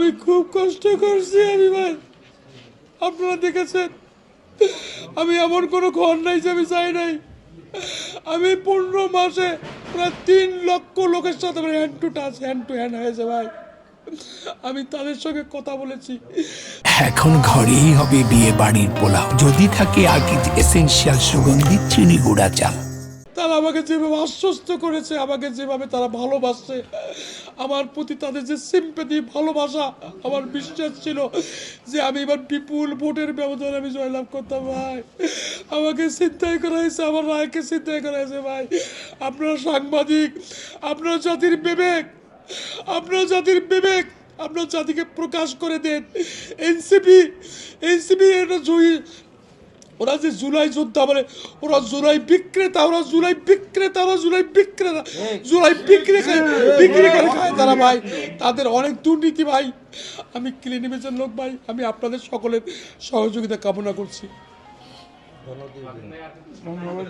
আমি খুব কষ্ট করছি আমি ভাই, আপনারা দেখেছেন আমি এমন কোনো ঘর নাই যে আমি চাই নাই। আমি 15 মাসে প্রায় 3 লক্ষ লোকের সাথে hand to touch hand to hand হয়েছে ভাই। আমি তাদের সঙ্গে কথা বলেছি। এখন ঘরেই হবে বিয়ে বাড়ির পোলাও, যদি থাকে আকিজ এসেনশিয়াল সুগন্ধিত চিনি গুঁড়া চাল। তারা আমাকে যেভাবে আশ্বস্ত করেছে, আমাকে যেভাবে তারা ভালোবাসছে, আমার প্রতি তাদের যে সিম্পেথি ভালোবাসা, আমার বিশ্বাস ছিল যে আমি এবার বিপুল ভোটের ব্যবধানে আমি জয়লাভ করতাম ভাই। আমাকে চিন্তাই করা হয়েছে, আমার রায়কে চিন্তাই করা হয়েছে ভাই। আপনারা সাংবাদিক, আপনারা জাতির বিবেক, আপনারা জাতির বিবেক, আপনার জাতিকে প্রকাশ করে দেন। এনসিপি এটা জয়ী, ওরা যে জুলাই যোদ্ধা বলে, ওরা জুলাই বিক্রেতা, ওরা জুলাই বিক্রেতা, ওরা জুলাই বিক্রেতা, জুলাই বিক্রি করে খায় তারা ভাই। তাদের অনেক দুর্নীতি ভাই। আমি ক্লিন ইমেজের লোক ভাই, আমি আপনাদের সকলের সহযোগিতা কামনা করছি। ধন্যবাদ।